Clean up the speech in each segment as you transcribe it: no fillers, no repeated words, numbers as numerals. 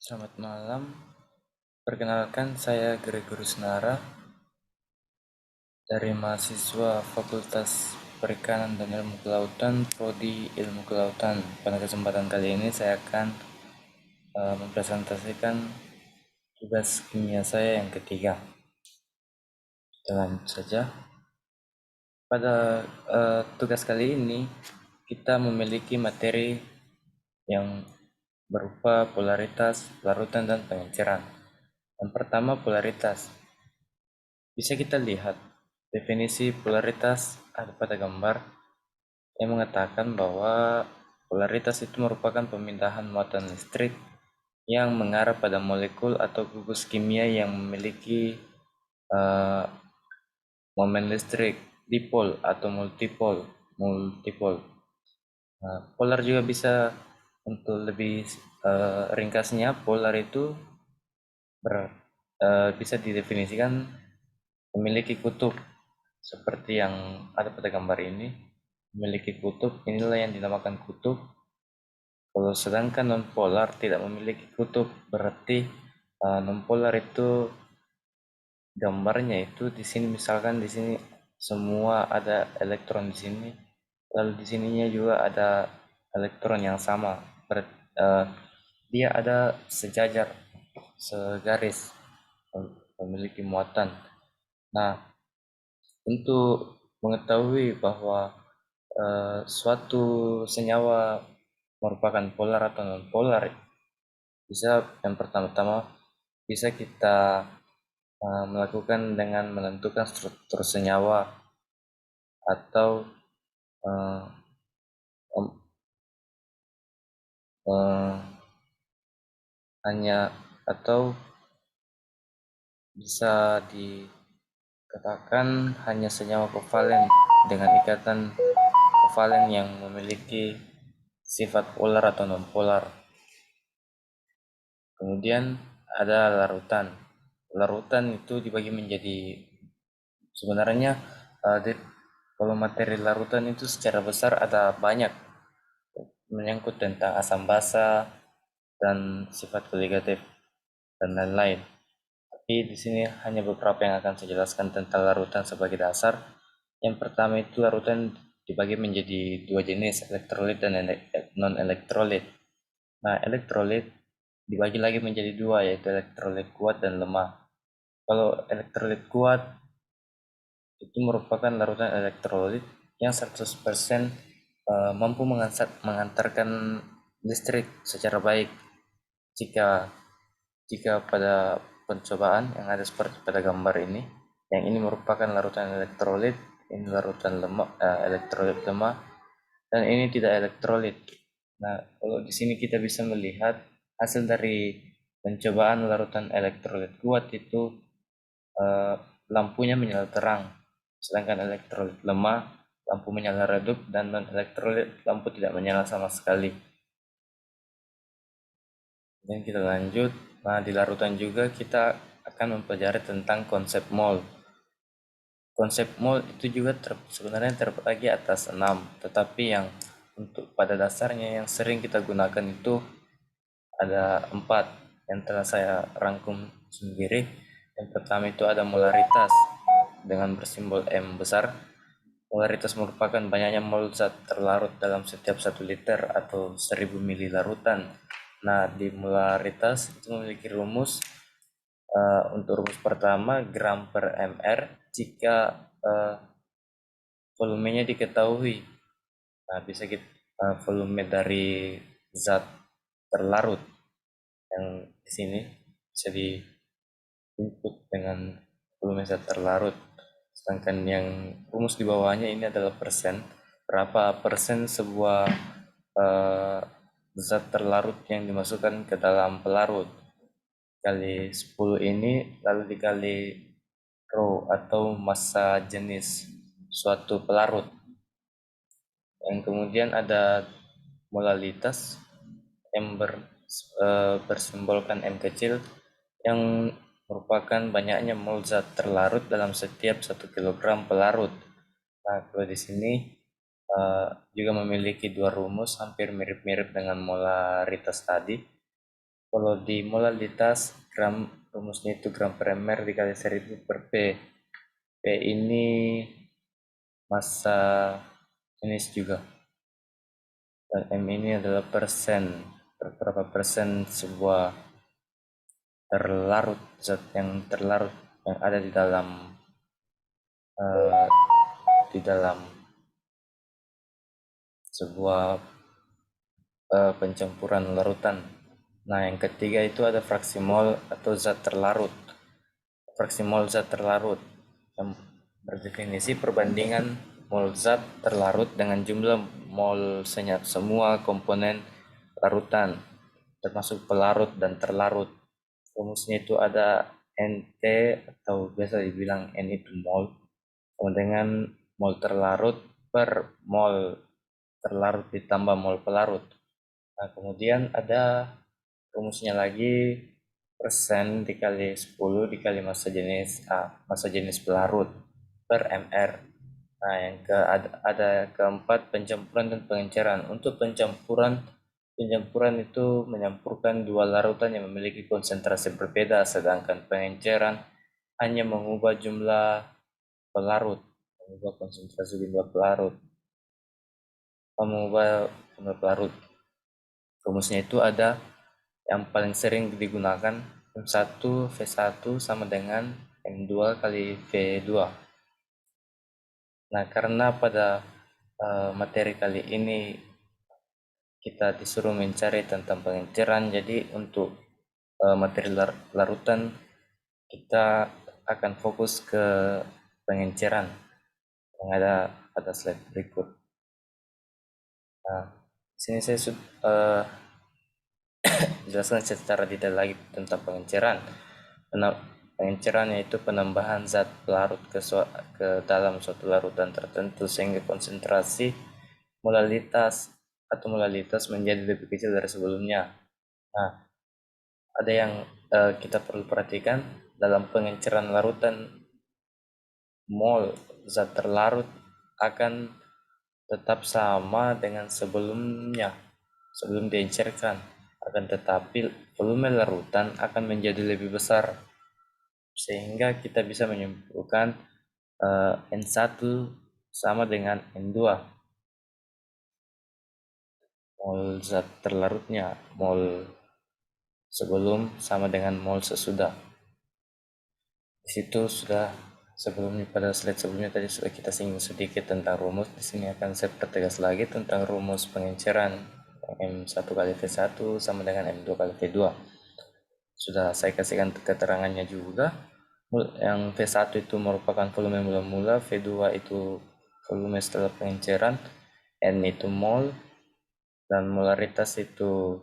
Selamat malam, perkenalkan saya Gregorius Nara dari mahasiswa Fakultas Perikanan dan Ilmu Kelautan, Prodi Ilmu Kelautan. Pada kesempatan kali ini saya akan mempresentasikan tugas kimia saya yang ketiga. Kita lanjut saja. Pada tugas kali ini kita memiliki materi yang berupa polaritas, larutan, dan pengenceran. Yang pertama, polaritas. Bisa kita lihat definisi polaritas ada pada gambar yang mengatakan bahwa polaritas itu merupakan pemindahan muatan listrik yang mengarah pada molekul atau gugus kimia yang memiliki uh, momen listrik dipol atau multipol. multipol. Polar juga bisa, untuk lebih ringkasnya, polar itu bisa didefinisikan memiliki kutub seperti yang ada pada gambar ini. Memiliki kutub, inilah yang dinamakan kutub. Kalau sedangkan nonpolar tidak memiliki kutub, berarti nonpolar itu gambarnya itu di sini, misalkan di sini semua ada elektron di sini, lalu di sininya juga ada elektron yang sama. Dia ada sejajar, segaris, memiliki muatan. Nah, untuk mengetahui bahwa suatu senyawa merupakan polar atau non polar, bisa yang pertama-tama bisa kita melakukan dengan menentukan struktur senyawa, atau uh, hanya, atau bisa dikatakan hanya senyawa kovalen dengan ikatan kovalen yang memiliki sifat polar atau non polar. Kemudian ada larutan. Larutan itu dibagi menjadi, sebenarnya kalau materi larutan itu secara besar ada banyak, menyangkut tentang asam basa dan sifat koligatif dan lain-lain. Tapi di sini hanya beberapa yang akan saya jelaskan tentang larutan sebagai dasar. Yang pertama itu larutan dibagi menjadi dua jenis, elektrolit dan non-elektrolit. Nah, elektrolit dibagi lagi menjadi dua, yaitu elektrolit kuat dan lemah. Kalau elektrolit kuat itu merupakan larutan elektrolit yang 100% mampu mengantarkan listrik secara baik. Jika jika pada pencobaan yang ada seperti pada gambar ini, yang ini merupakan larutan elektrolit, ini larutan lemah, elektrolit lemah, dan ini tidak elektrolit. Nah, kalau di sini kita bisa melihat hasil dari pencobaan larutan elektrolit kuat itu, eh, lampunya menyala terang, sedangkan elektrolit lemah lampu menyala redup, dan non elektrolit lampu tidak menyala sama sekali. Dan kita lanjut. Nah, di larutan juga kita akan mempelajari tentang konsep mol. Konsep mol itu juga sebenarnya terbagi atas 6, tetapi yang untuk pada dasarnya yang sering kita gunakan itu ada 4 yang telah saya rangkum sendiri. Yang pertama itu ada molaritas dengan bersimbol M besar. Molaritas merupakan banyaknya mol zat terlarut dalam setiap 1 liter atau 1000 mili larutan. Nah, di molaritas itu memiliki rumus. Untuk rumus pertama, gram per mr jika uh, volumenya diketahui. Nah, bisa kita volume dari zat terlarut yang di sini bisa di input dengan volume zat terlarut. Sedangkan yang rumus di bawahnya ini adalah persen. Berapa persen sebuah zat terlarut yang dimasukkan ke dalam pelarut, kali 10 ini, lalu dikali rho atau massa jenis suatu pelarut. Yang kemudian ada molalitas yang bersimbolkan M kecil, yang merupakan banyaknya mol zat terlarut dalam setiap 1 kilogram pelarut. Nah, kalau di sini juga memiliki dua rumus hampir mirip-mirip dengan molaritas tadi. Kalau di molalitas gram, rumusnya itu gram per mr dikali 1000 per P. P ini massa jenis juga. Dan M ini adalah persen. Berapa persen sebuah terlarut, zat yang terlarut yang ada eh, di dalam sebuah pencampuran larutan. Nah, yang ketiga itu ada fraksi mol atau zat terlarut. Fraksi mol zat terlarut yang berdefinisi perbandingan mol zat terlarut dengan jumlah mol senyap semua komponen larutan, termasuk pelarut dan terlarut. Rumusnya itu ada NT atau biasa dibilang N itu mol, sama dengan mol terlarut per mol terlarut ditambah mol pelarut. Nah, kemudian ada rumusnya lagi persen dikali 10 dikali massa jenis pelarut per mr. Nah, ada keempat pencampuran dan pengenceran. Untuk pencampuran itu menyampurkan dua larutan yang memiliki konsentrasi berbeda, sedangkan pengenceran hanya mengubah jumlah pelarut, mengubah konsentrasi jumlah pelarut, Rumusnya itu ada yang paling sering digunakan M1 V1 sama dengan M2 kali V2. Nah, karena pada materi kali ini kita disuruh mencari tentang pengenceran, jadi untuk materi larutan kita akan fokus ke pengenceran yang ada slide berikut. Nah, sini saya jelaskan secara detail lagi tentang pengenceran. Pengenceran yaitu penambahan zat pelarut ke dalam suatu larutan tertentu sehingga konsentrasi molalitas menjadi lebih kecil dari sebelumnya. Nah, ada yang kita perlu perhatikan dalam pengenceran larutan, mol zat terlarut akan tetap sama dengan sebelum diencerkan, akan tetapi volume larutan akan menjadi lebih besar sehingga kita bisa menyimpulkan N1 sama dengan N2, mol zat terlarutnya, mol sebelum sama dengan mol sesudah. Di situ sudah sebelumnya, pada slide sebelumnya tadi sudah kita singgung sedikit tentang rumus. Di sini akan saya pertegas lagi tentang rumus pengenceran M1 kali V1 sama dengan M2 kali V2. Sudah saya kasihkan keterangannya juga. Yang V1 itu merupakan volume mula-mula, V2 itu volume setelah pengenceran, N itu mol, dan molaritas itu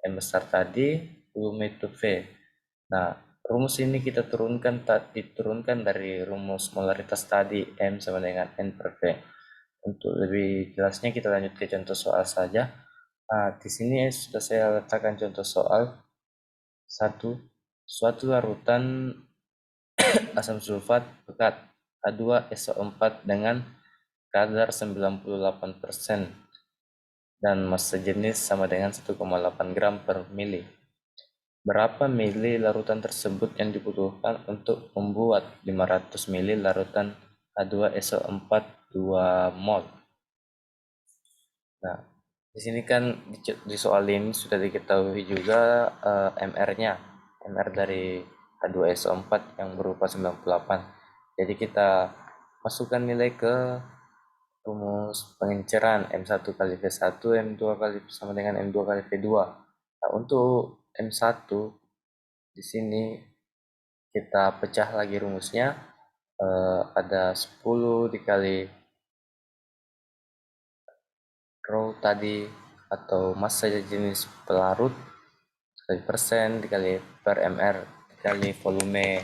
M besar tadi, volume itu V. Nah, rumus ini kita diturunkan dari rumus molaritas tadi, M sama dengan N per V. Untuk lebih jelasnya kita lanjut ke contoh soal saja. Nah, di sini sudah saya letakkan contoh soal. Satu, suatu larutan asam sulfat pekat H2SO4 dengan kadar 98% dan massa jenis sama dengan 1,8 gram per mili. Berapa mili larutan tersebut yang dibutuhkan untuk membuat 500 mili larutan H2SO4 2 mol? Nah, di sini kan di soal ini sudah diketahui juga MR-nya. MR dari H2SO4 yang berupa 98. Jadi kita masukkan nilai ke rumus pengenceran M1 kali V1, M2 kali sama dengan M2 kali V2. Nah, untuk M1 di sini kita pecah lagi rumusnya. Ada 10 dikali rho tadi atau massa jenis pelarut dikali persen dikali per mr dikali volume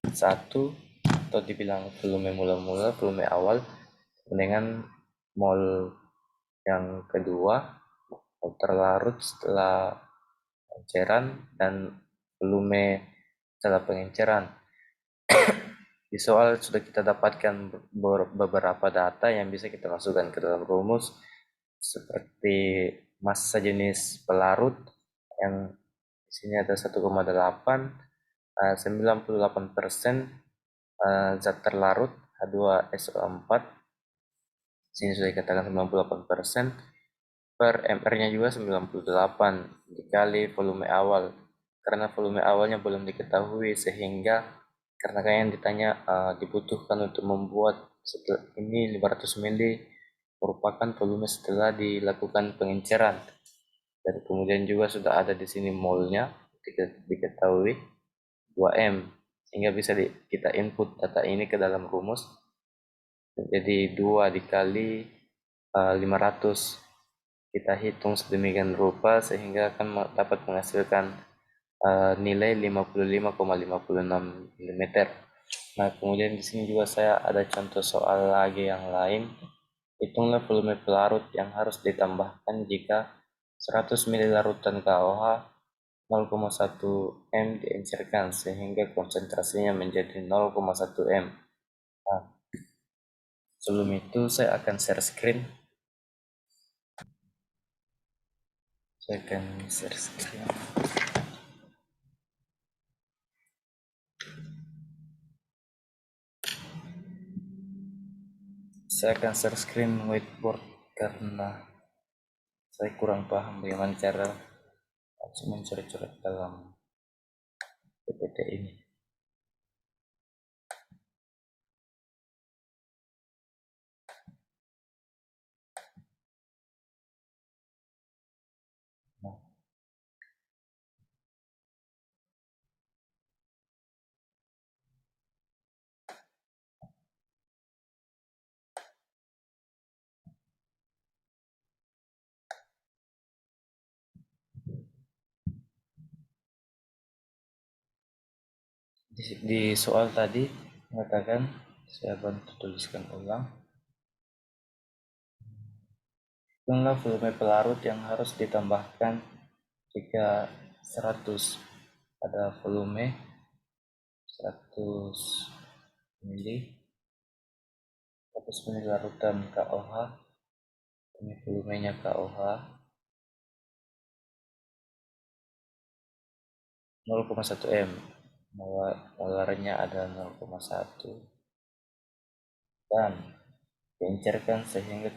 1 atau dibilang volume mula-mula, volume awal, dengan mol yang kedua, mol terlarut setelah pengenceran, dan volume setelah pengenceran. Di soal sudah kita dapatkan beberapa data yang bisa kita masukkan ke dalam rumus, seperti massa jenis pelarut yang Sini ada 1,8, 98% zat terlarut H2SO4. Sini sudah dikatakan 98%. Per MR-nya juga 98 dikali volume awal. Karena volume awalnya belum diketahui, sehingga karena kayak yang ditanya dibutuhkan untuk membuat setelah ini 500 ml merupakan volume setelah dilakukan pengenceran. Dan kemudian juga sudah ada di sini molnya diketahui 2M, sehingga bisa kita input data ini ke dalam rumus. Jadi 2 dikali 500 kita hitung sedemikian rupa sehingga akan dapat menghasilkan nilai 55,56 mm. Nah, kemudian di sini juga saya ada contoh soal lagi yang lain. Hitunglah volume pelarut yang harus ditambahkan jika 100 ml larutan KOH 0,1 m diencerkan sehingga konsentrasinya menjadi 0,1 m. Nah, sebelum itu saya akan share screen. Saya akan share screen. Saya akan share screen whiteboard karena saya kurang paham bagaimana cara mencoret-coret dalam PPT ini. Nah, di soal tadi mengatakan, saya bantu tuliskan ulang. Hitunglah volume pelarut yang harus ditambahkan jika 100 ada volume 100 mili 100 mili larutan KOH. Ini volumenya KOH 0,1 m, molarnya ada 0,1 dan diencerkan sehingga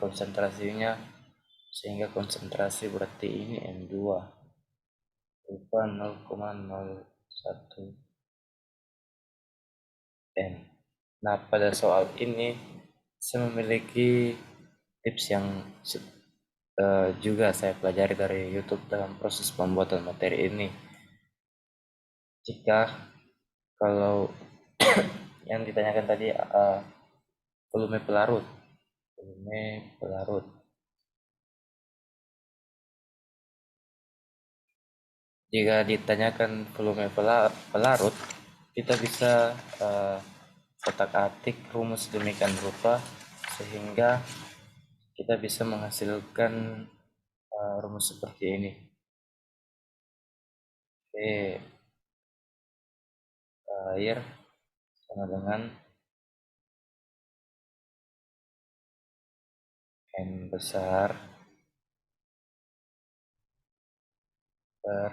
konsentrasi berarti ini M2 berupa 0,01 m. Nah, pada soal ini saya memiliki tips yang juga saya pelajari dari YouTube dalam proses pembuatan materi ini. Jika kalau yang ditanyakan tadi volume pelarut, jika ditanyakan volume pelarut, kita bisa kotak-atik rumus demikian rupa sehingga kita bisa menghasilkan rumus seperti ini. V air sama dengan M besar per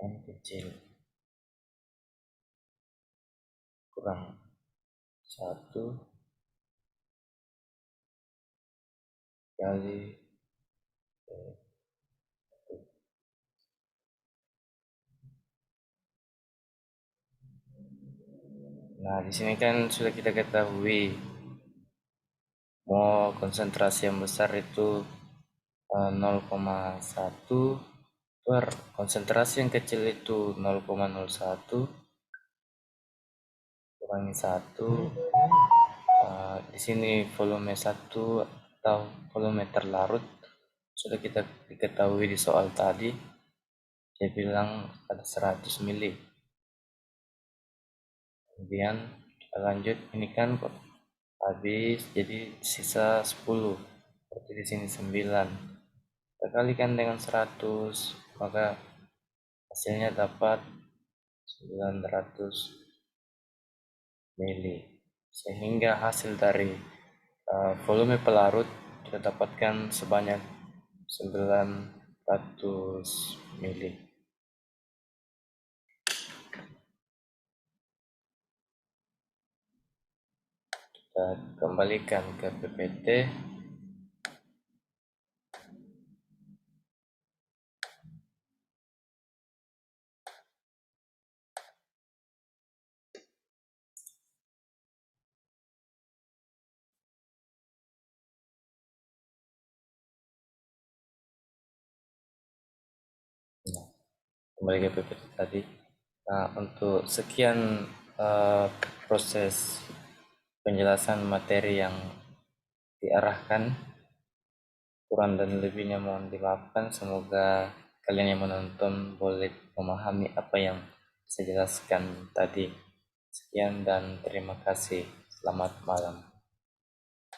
M kecil kurang 1 kali Nah, di sini kan sudah kita ketahui mau konsentrasi yang besar itu 0,1 per konsentrasi yang kecil itu 0,01 kurangi 1. Di sini volume 1 atau volume terlarut sudah kita diketahui di soal tadi, dia bilang ada 100 mili. Kemudian kita lanjut, ini kan habis jadi sisa 10, berarti di sini 9. Kita kalikan dengan 100, maka hasilnya dapat 900 mili. Sehingga hasil dari volume pelarut kita dapatkan sebanyak 900 mili. Kita kembalikan ke PPT. Nah, kembali ke PPT tadi. Nah, untuk sekian proses penjelasan materi yang diarahkan, kurang dan lebihnya mohon dimaafkan. Semoga kalian yang menonton boleh memahami apa yang saya jelaskan tadi. Sekian dan terima kasih. Selamat malam.